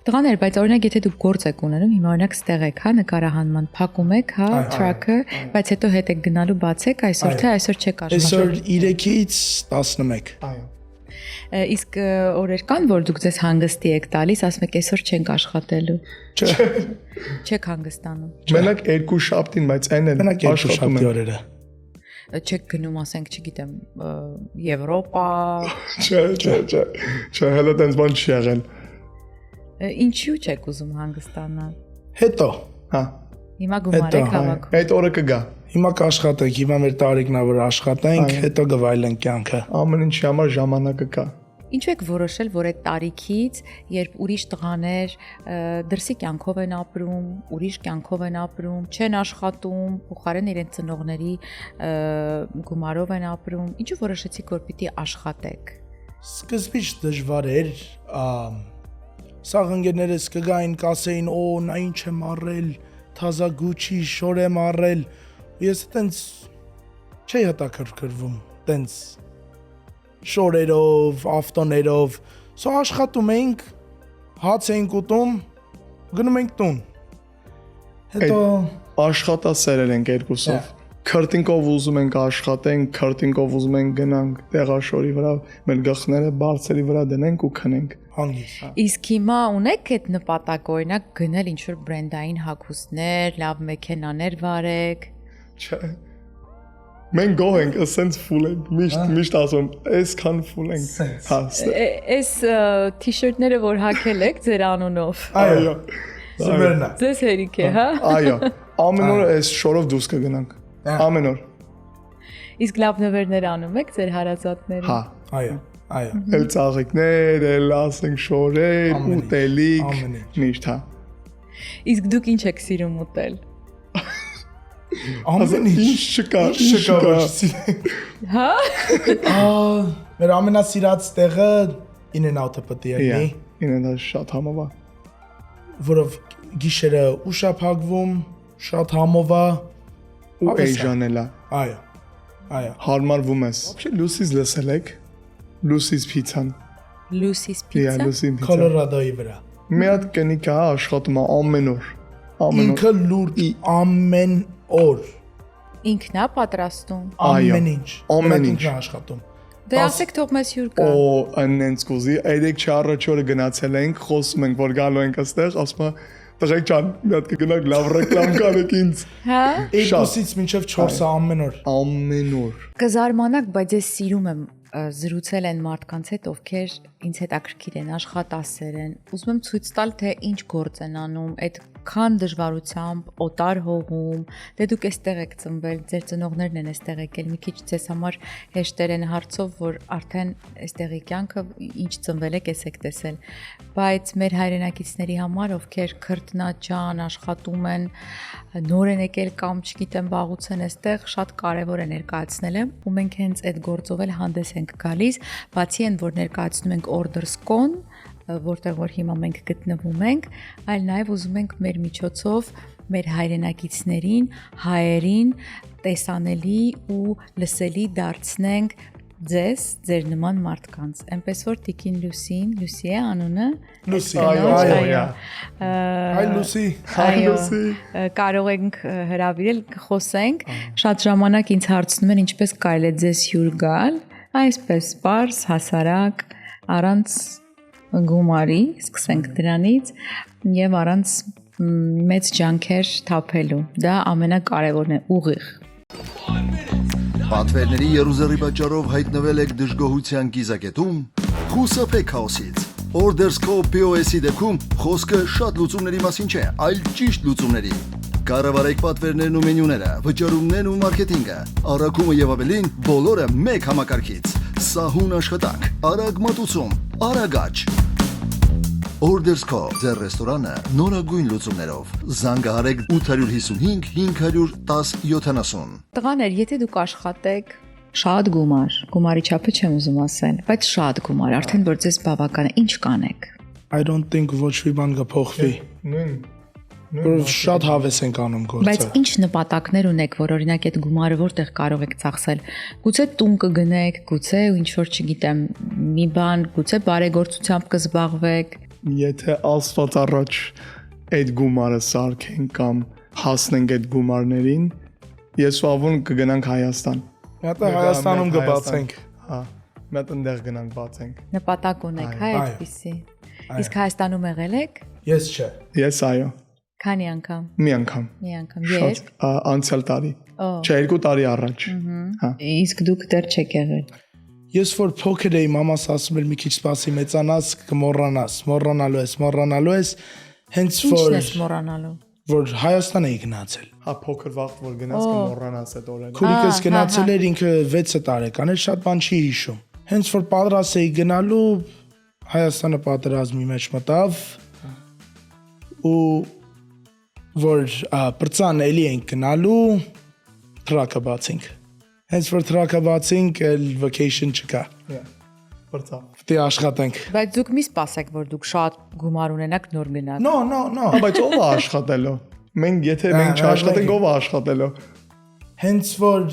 Տղաներ, բայց օրինակ եթե դուք գործ եք ունենում, հիմա օրինակ ստեղ եք, հա, նկարահանման, փակում եք, հա, tracker, բայց հետո հետ եք գնալու բացեք այսօր, թե այսօր չեք աշխատում։ Այսօր 3-ից 11։ Այո։ Իսկ օրեր կան, որ դուք ձեզ հանգստի եք տալիս, ասում եք այսօր չենք աշխատելու։ Չեք հանգստանում։ Մենակ երկու շաբթին, բայց այն էլ Մենակ երկու շաբթի օրերը։ Չեք գնում, ասենք, չգիտեմ, Եվրոպա։ Չէ, հələ տենց բան չի եղել։ Ինչու չեք ուզում հանգստանալ։ Հետո։ Հա։ Հիմա գումար եք հավաքում։ Այդ օրը կգա։ Հիմա կաշխատենք, հիմա մեր տարիքն է որ աշխատենք, հետո գվայելենք կյանքը։ Ամեն ինչի համար ժամանակը կա։ Ինչու եք որոշել, որ այդ տարիքից, երբ ուրիշ տղաներ դրսի կյանքով են ապրում, ուրիշ կյանքով են ապրում, չեն աշխատում, փոխարեն իրենց ծնողների գումարով են ապրում, ինչու որոշեցիք, որ պիտի աշխատեք։ Սկզբից դժվար էր, սաղ ընկերներս կգային, կասեին, «Օ, նա ինչ եմ առել, թազա Gucci շոր եմ առել»։ Ես այտենց չի հետաքրքրվում, այտենց շորերով, ավտոներով, սա աշխատում ենք, հաց ենք ուտում, գնում ենք տուն։ Հետո աշխատասերեր ենք երկուսով։ քրտինկով ուզում ենք աշխատենք, քրտինկով ուզում ենք գնանք տեղաշորի վրա, մեր գլխները բարձրի վրա դնենք ու քնենք։ Հանգիստ։ Իսկ հիմա ունեք այդ նպատակ օրինակ գնել ինչ որ բրենդային հագուստներ, լավ մեքենաներ վարեք։ Չէ։ Մենք գոհ ենք, ասենց ֆուլ ենք, միշտ ասում, այսքան ֆուլ ենք։ Հա, Այս թիշերտները որ հագել եք ձեր անունով։ Այո։ Սուպերն է։ Ձեզ հերիք է, հա։ Այո, ամեն օր այս շորով դուրս կգնանք։ Ամեն օր։ Իսկ լավ նվերներ անում եք ձեր հարազատներին։ Հա, Այո, այո։ էլ ծաղիկներ, էլ ասենք շորեր, ուտելիք, ամեն ինչ։ միշտ հա։ Իսկ դուք ինչ եք սիրում ուտել։ Ամեն ինչ չկա, Հա։ Մեր ամենասիրած տեղը In-N-Out-ը պետք է լինի, ինձ շատ համով է։ որով գիշերը ուշ է փակվում, շատ համով է։ Ու էժանել է։ Այո։ Այո։ Հարմարվում ես։ Вообще Լուսից լսել եք։ Լուսից պիցան։ Լուսիս Իա, պիցա։ Լուսին պիցա։ Կոլորադոյի վրա։ Մի հատ կնիկ է աշխատում է ամեն օր։ Ինքը լուրջ ամեն օր։ Ինքն է պատրաստում։ Ամեն ինչ։ Ամեն ինչ։ Ինքն է աշխատում։ Դե ասեք թող մեզ հյուր կա։ Օ, անենց կուզի, այդեք չառաջորը գնացել ենք, խոսում ենք, որ գալու ենք այստեղ, ասում է, տղեկ ջան, մի հատ կգնանք լավ ռեկլամ կանեք ինձ։ Հա։ 2-ից մինչև 4-ը ամեն օր։ Ամեն օր։ Կզարմանաք, բայց ես սիրում եմ զրուցել են մարդկանց հետ, ովքեր ինձ հետաքրքիր են, աշխատասեր են։ Ուզում եմ ցույց տալ, թե ինչ գործ են անում, այդքան դժվարությամբ, օտար հողում, դե դուք էստեղ եք ծնվել, ձեր ծնողներն են էստեղ եկել, մի քիչ ձեզ համար հեշտեր են հարցով, որ արդեն էստեղի կյանքը ինչ ծնվել եք, ես եք տեսել, բայց մեր հայրենակիցների համար, ովքեր քրտնաջան աշխատում են, նոր են եկել կամ չգիտեմ, վաղուց են էստեղ, շատ կարևոր է ներկայացնելը, ու մենք հենց այդ գործով էլ հանդես ենք գալիս, բացի այն, որ ներկայացնում ենք Orders.com, որտեղ որ հիմա մենք գտնվում ենք, այլ նաև ուզում ենք մեր միջոցով մեր հայրենակիցներին, հայերին տեսանելի ու լսելի դարձնենք ձեզ, ձեր նման մարդկանց։ Այնպես որ Տիկին Լուսին, Լուսի է անունը։ Լուսի, այո։ Այ Լուսի։ Այո, կարող ենք հրավիրել, խոսենք։ Շատ ժամանակ ինձ հարցնում են ինչպես կարելի է ձեզ հյուր գալ, այսպես սպարս, հասարակ, առանց գումարի, սկսենք դրանից եւ առանց մեծ ջանքեր թափելու։ Դա ամենակարևորն է, ուղիղ։ Պատվերների երուզերի պատճառով հայտնվել եք դժգոհության կիզակետում, խուսափեք քաոսից։ Orders.co POS-ի դեպքում խոսքը շատ լուծումների մասին չէ, այլ ճիշտ լուծումների։ Կառավարեք պատվերներն ու մենյուները, վճարումներն ու մարքեթինգը, առաքումը եւ ավելին բոլորը մեկ համակարգից։ Սահուն աշխատանք, արագ մատուցում, արագաճ։ Orders.co ձեր ռեստորանը նորագույն լուծումներով։ Զանգահարեք 855 510 70։ Տղաներ, եթե դուք աշխատեք շատ գումարի չափը չեմ ուզում ասել, բայց շատ գումար, արդեն որ ձեզ բավական է, ինչ կանեք։ I don't think ոչ մի բան կփոխվի։ Նույն Որ շատ հավես ենք անում գործը։ Բայց ինչ նպատակներ ունեք, որ օրինակ այդ գումարը որտեղ կարող եք ծախսել։ Գուցե տուն կգնեք, գուցե ինչ որ չգիտեմ, մի բան, գուցե բարեգործությամբ կզբաղվեք։ Եթե Աստված առաջ այդ գումարը սարքենք կամ հասնենք այդ գումարներին, ես ու Ավոն կգնանք Հայաստան։ Մի հատ Հայաստանում կբացենք։ Հա, մի հատ այնտեղ գնանք բացենք։ Նպատակ ունեք, հա, այդպեսի։ Իսկ Հայաստանում եղել եք։ Ես չէ։ Ես այո, Քանի անգամ։ մի անգամ։ Մի անգամ։ Երբ։ Անցյալ տարի։ Օ։ Չէ, 2 տարի առաջ։ Հա։ Իսկ դուք դեռ չեք եղել։ Ես որ փոքր էի, մամաս ասում էր մի քիչ սպասի մեծանաս կմոռանաս, մոռանալու ես, հենց Ինչն ես մոռանալու։ որ Հայաստան էի գնացել։ Հա, փոքր վաղ որ գնաց կմոռանաս այդ օրերը։ Քուրիկս գնացել էր, ինքը 6 տարեկան էր, շատ բան չի հիշում։ Հենց որ պատրաստ էի գնալու, Հայաստանը պատերազմի մեջ մտավ ու որ բրծան էլի ենք գնալու, թրակը բացինք։ Հենց որ թրակը բացինք, էլ vacation չկա։ Բրծա։ Պետք է աշխատենք։ Բայց դուք մի սպասեք, որ դուք շատ գումար ունենաք նոր գնաք։ No։ Բայց ով է աշխատելու։ Մենք եթե մենք չաշխատենք, ով է աշխատելու։ Հենց որ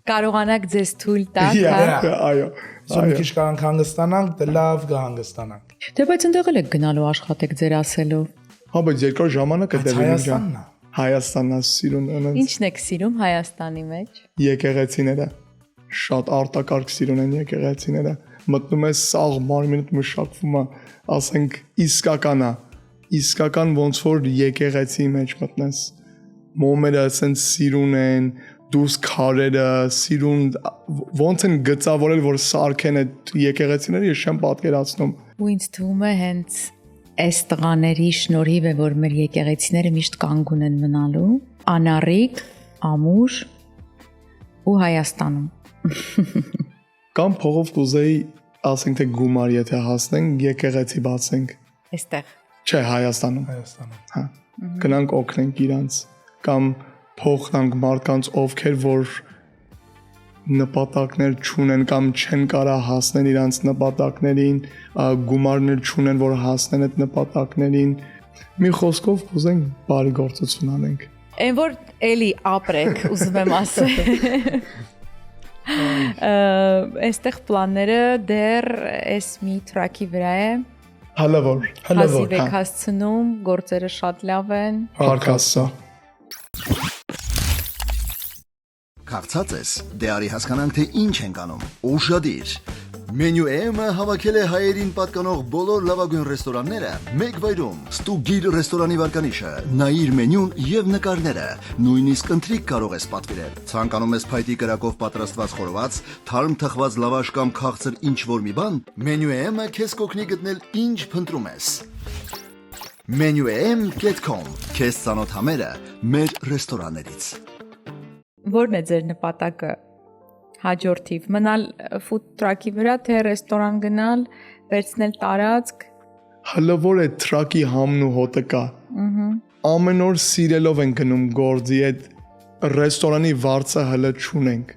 Կարողանաք ձեզ թույլ տալ, հա։ Այո։ մի քիչ կարանք հանգստանանք, դե լավ կհանգստանանք։ Դե բայց ընդեղ էլ եք գնալու աշխատեք ձեր ասելով։ Հա, բայց երկար ժամանակ է տևի Հայաստանն է։ Հայաստանն սիրուն անց Ինչն եք սիրում Հայաստանի մեջ։ եկեղեցիները շատ արտակարգ սիրուն են եկեղեցիները մտնում ես սաղ մարմինդ մշակվում է ասենք իսկական ոնց որ եկեղեցի մեջ մտնես մոմերը ասենց սիրուն են դուս քարերը սիրուն ոնց են գծավորել որ սարքեն այդ եկեղեցիները ես չեմ պատկերացնում Ու ինձ թվում է հենց այս տղաների շնորհիվ է որ մեր եկեղեցիները միշտ կանգուն են մնալու անառիկ ամուր ու Հայաստանում Կամ փողով կուզեի ասենք թե գումար եթե հասնենք եկեղեցի բացենք Այստեղ Չէ Հայաստանում Հայաստանում։ Հա գնանք օգնենք իրանց կամ փոխանք մարդկանց ովքեր որ նպատակներ չունեն կամ չեն կարող հասնել իրանց նպատակներին գումարներ չունեն որ հասնեն այդ նպատակներին մի խոսքով կուզենք բարի գործություն անենք Այն որ էլի ապրեք ուզում եմ ասել Այստեղ պլանները դեռ այս մի տրակի վրա է Հալավոր Հազիվ եք հասցնում, գործերը շատ լավ են Հարկասա Քաղցած ես, դե արի հասկանանք թե ինչ ենք անում։ Ուշադիր։ Menu AM-ը հավաքել է հայերին պատկանող բոլոր լավագույն ռեստորանները մեկ վայրում։ Ստուգիր ռեստորանի վարկանիշը, նայիր մենյուն եւ նկարները, նույնիսկ ընթրիք կարող ես պատվիրել։ Ցանկանում ես փայտի կրակով պատրաստված խորոված, թարմ թխված լավաշ կամ քաղցր ինչ-որ մի բան, Menu AM-ը քեզ կօգնի գտնել ինչ փնտրում ես։ menuam.com Քեզ ծանոթ համերը մեր ռեստորաններից։ Որն է ձեր նպատակը հաջորդիվ մնալ food truck-ի վրա թե ռեստորան գնալ, վերցնել տարածք Հալավոր է տրակի համն ու հոտը կա Ամեն օր սիրելով են գնում գործի այդ ռեստորանի վարձը հələ չունենք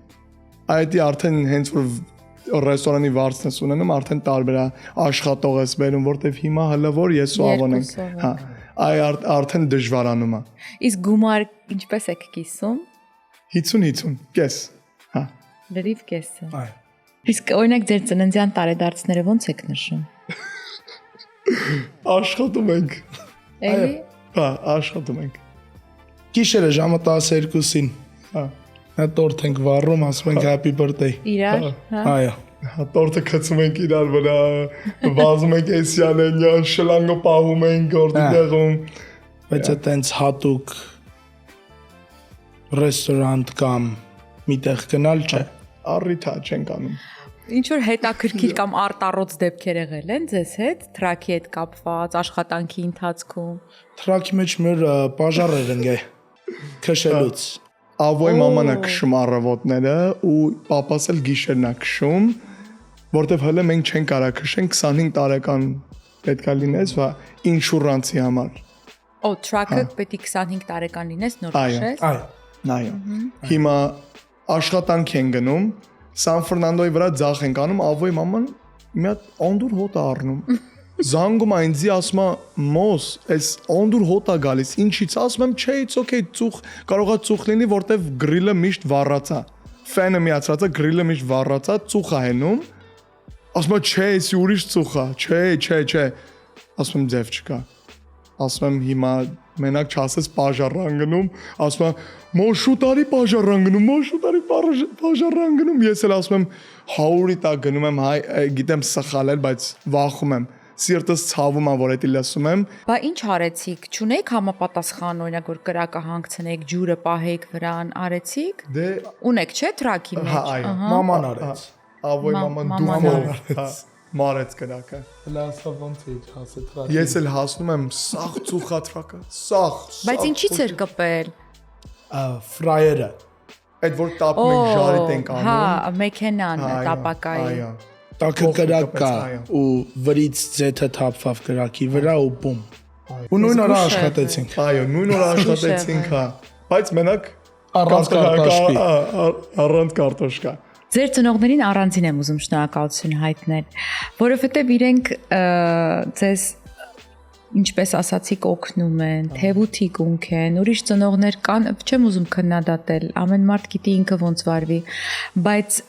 Այդի արդեն հենց որ ռեստորանի վարձն ես ունենում արդեն տարբեր աշխատող ես բերում որտեվ հիմա հəլավոր ես ու ավոն ենք հա այ արդեն դժվարանում է Իսկ գումար ինչպես եք կիսում 50-50 կես հա Լրիվ կեսը Այո Իսկ օրինակ ձեր ծննդյան տարեդարձները ոնց եք նշում Աշխատում ենք Էլի Հա աշխատում ենք Գիշերը ժամը 12-ին Հա Նա տորթ ենք վառում, ասում ենք happy birthday։ իրար հա Այո։ Հա տորտը գցում ենք իրար վրա վազում ենք էսյանենյան շլանգը պահում ենք գործի տեղում Բայց այտենց հատուկ ռեստորան կամ միտեղ գնալ չէ։ Առիթա չենք անում Ինչ որ հետաքրքիր կամ արտառոց դեպքեր եղել են ձեզ հետ տրակի հետ կապված աշխատանքի ընթացքում Տրակի մեջ մեր բաժարեր են գե քշելուց։ Ավոյ մամանա քշում առավոտները ու պապաս էլ գիշերն է քշում որտեվ հələ մենք չենք կարա քշենք 25 տարեկան պետքա լինես վա ինշուրանսի համար Օ տրակը պետք է 25 տարեկան լինես նոր քշես Այո։ Այո հիմա աշխատանք են գնում Սան Ֆերնանդոյի վրա ձախ ենք անում ավոյ մաման մի հատ անդուր հոտ է առնում Զանգում այնձի ասում է մոս այս անդուր հոտ է գալիս ինչից ասում եմ չէ it's okay ծուխ կարողա ծուխ լինի որտեվ գրիլը միշտ վառած է ֆենը միացած է գրիլը միշտ վառած է ծուխ է հենում ասում է չէ էսի ուրիշ ծուխ է չէ ասում եմ ձև չկա ասում եմ հիմա մենակ չասես բաժարան գնում ասում է մոշուտարի բաժարան գնում ես էլ ասում եմ 100-ի տակ գնում եմ հայ գիտեմ սխալել բայց վախում եմ սիրտս ցավում է որ էդի լսում եմ Բա ինչ արեցիք չունեիք համապատասխան օրինակ որ կրակը հանգցնեիք ջուրը պահեիք վրան արեցիք դե ունեք չէ տրակի մեջ այո Մաման արեց։ ավոյ մաման դու Մաման մարեց կրակը Լասա ոնց է հասե տրակի։ ես էլ հասնում եմ սաղ ծուխա տրակը սաղ Բայց ինչից էր կպել ֆրայերը։ այդ որ տապում ենք ժարիտ ենք անում Հա մեքենան տապակայի այո Տակը կրակ կա այո։ ու վրից ձեթը թափվավ կրակի վրա ու բում։ Ու նույն օրը աշխատեցինք։ այո նույն օր աշխատեցինք հա բայց մենակ Առանց կարտոշկի։ առանց կարտոշկա Ձեր ծնողներին առանձին եմ ուզում շնորհակալություն հայտնել, որովհետև իրենք ձեզ ինչպես ասացիք օգնում են, թևութիկ ունք են, ուրիշ ծնողներ կան, չեմ ուզում քննադատել, ամեն մարդ գիտի ինքը ոնց վարվի, բայց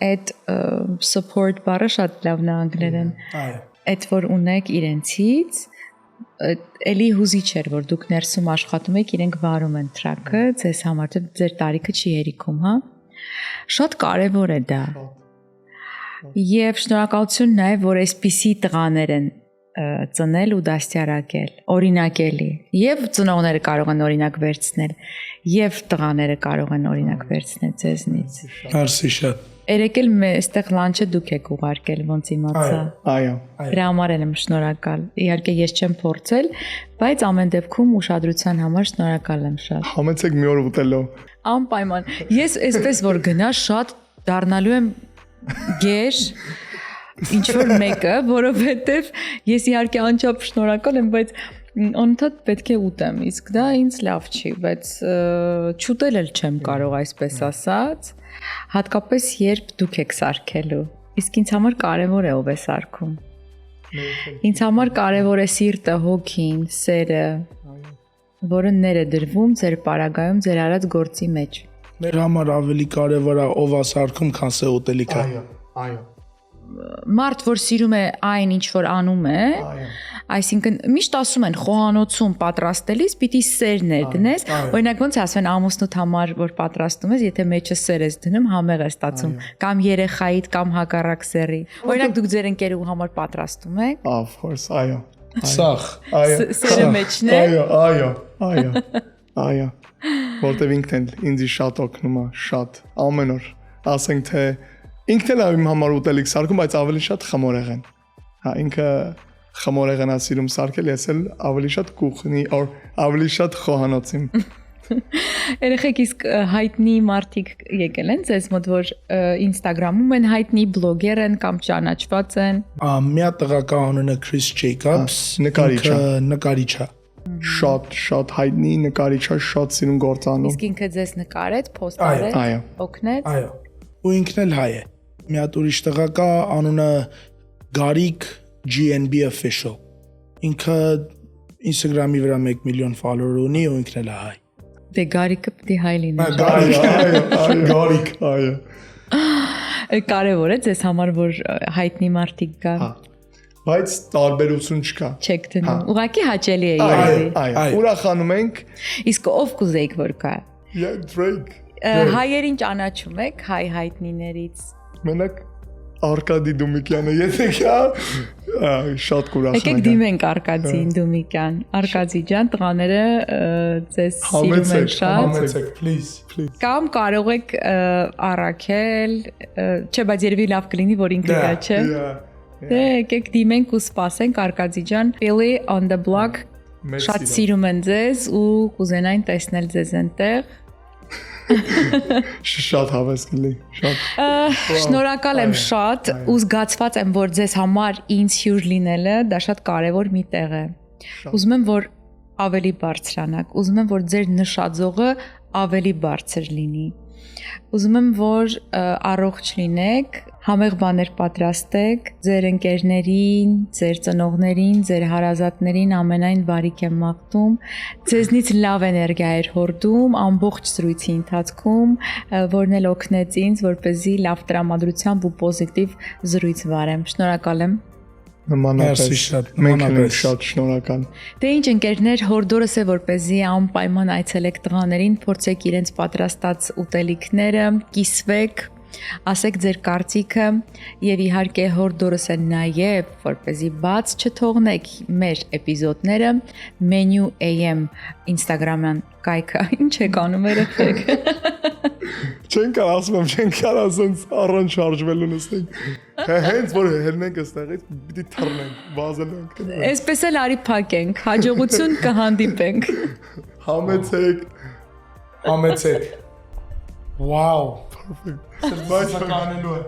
այդ support բառը շատ լավն է անգլերեն։ Այո։ Այդ որ ունեք իրենցից էլի հուզիչ էր, որ դուք ներսում աշխատում եք, իրենք վարում են տրակը, ձեզ համար ձեր տարիքը չի հերիքում, հա։ Շատ կարևոր է դա։ Եվ շնորհակալություն նաև, որ այսպիսի տղաներ են ծնել ու դաստիարակել, օրինակելի։ Եվ ծնողները կարող են օրինակ վերցնել, եւ տղաները կարող են օրինակ վերցնել ձեզնից։ Merci շատ։ Երեք էլ այստեղ լանչը դուք եք ուղարկել, ոնց իմացա։ Այո։ Դրա համար եմ շնորհակալ։ Իհարկե ես չեմ փորձել, բայց ամեն դեպքում ուշադրության համար շնորհակալ եմ շատ։ Համեցեք մի օր ուտելով։ Անպայման։ Ես այսպես որ գնա շատ դառնալու եմ գեր ինչ որ մեկը, որովհետև ես իհարկե անչափ շնորհակալ եմ, բայց անընդհատ պետք է ուտեմ, իսկ դա ինձ լավ չի, բայց չուտել էլ չեմ կարող այսպես ասած, հատկապես երբ դուք եք սարքելու, իսկ ինձ համար կարևոր է ով է սարքում, ինձ համար կարևոր է սիրտը, հոգին, սերը, որը ներ է դրվում ձեր պարագայում, ձեր արած գործի մեջ։ Մեր համար ավելի կարևոր է ով է սարքում, քան սա ուտելիքը։ Այո։ Մարդ, որ սիրում է այն, ինչ որ անում է, այսինքն միշտ ասում են խոհանոցում պատրաստելիս պիտի սեր ներդնես, օրինակ ոնց ասեն ամուսնուդ համար որ պատրաստում ես, եթե մեջը սեր ես դնում, համեղ է ստացում, կամ երեխայիդ կամ հակառակ սերի։ Օրինակ դուք ձեր ընկերուհու համար պատրաստում եք։ Of course, այո։ Սախ։ Սերը մեջն է։ Այո։ Որտեւ ինքն էլ ինձ շատ օգնում է, շատ ամեն օր։ Ասենք թե ինքն էլ իմ համար ուտելիք սարքում, բայց ավելի շատ խմորեղեն։ Հա, ինքը խմորեղենա սիրում սարքել, ես էլ ավելի շատ կուխնի, or ավելի շատ խոհանոցիմ։ Երեխեք իսկ հայտնի մարդիկ եկել են ձեզ մոտ, որ Instagram-ում են հայտնի բլոգեր են կամ ճանաչված են։ Մի հատ տղա կա անունը Chris Jacobs, նկարիչ է։ Շատ հայտնի նկարիչ է, շատ սիրուն գործ անում։ Իսկ ինքը ձեզ նկարեց, post արեց, օգնեց։ Այո։ Ու ինքն էլ հայ է։ Մի հատ ուրիշ տղա կա անունը Գարիկ GNB official։ Ինքը Instagram-ի վրա 1 միլիոն follower ունի ու ինքն էլ է հայ։ Դե Գարիկը պիտի հայ լինի։ Գարիկ, այո։ Կարևոր է ձեզ համար որ հայտնի մարդիկ կա։ Բայց տարբերություն չկա։ Չեք դնում։ Ուղղակի հաճելի է երևի։ Այո, ուրախանում ենք։ Իսկ ով կուզեիք որ կա։ Drake։ Հայերին ճանաչում եք հայ հայտնիներից։ Մենակ Արկադի Դումիկյանը, եթե կա, շատ կուրախանք։ Եկեք դիմենք Արկադին Դումիկյան։ Արկադի ջան, տղաները ձեզ սիրում են շատ։ Համեցեք, please։ Կամ կարող եք առաքել, չէ, բայց երևի լավ կլինի, որ ինքը գա, չէ։ Դե եկեք դիմենք ու սպասենք Արկադի ջան, Billy on the block։ Շատ սիրում են ձեզ ու կուզենային տեսնել ձեզ այնտեղ։ Շատ հավես կլի, շատ։ Շնորհակալ եմ շատ ու զգացված եմ, որ ձեզ համար ինձ հյուր լինելը դա շատ կարևոր մի տեղ է։ Ուզում եմ, որ ավելի բարձրանաք, ուզում եմ, որ ձեր նշաձողը ավելի բարձր լինի։ Ուզում եմ, որ առողջ լինեք, համեղ բաներ պատրաստեք, ձեր ընկերներին, ձեր ծնողներին, ձեր հարազատներին ամենայն բարիք եմ մաղթում, ձեզնից լավ էներգիա էր հորդում ամբողջ զրույցի ընթացքում, որն էլ օգնեց ինձ, որպեսզի լավ տրամադրությամբ ու պոզիտիվ զրույց վարեմ։ Շնորհակալ եմ։ Նմանապես մենք ենք շատ շնորհակալ։ Դե ինչ ընկերներ, հորդորս է որպեսզի անպայման այցելեք տղաներին, փորձեք իրենց պատրաստած ուտելիքները, կիսվեք, ասեք ձեր կարծիքը եւ իհարկե հորդորս է նաեւ որպեսզի բաց չթողնեք մեր էպիզոդները Menu AM Instagram-յան կայքը ինչ եք անում երեխեք Չեն կար ասում եմ չեն կար ասենց առանց շարժվելու նստենք հենց որ հելնենք այստեղից պիտի թռնենք վազելով Այսպես էլ արի փակենք հաջողություն կհանդիպենք Համեցեք Wow Perfect. Սրբայց կանելու է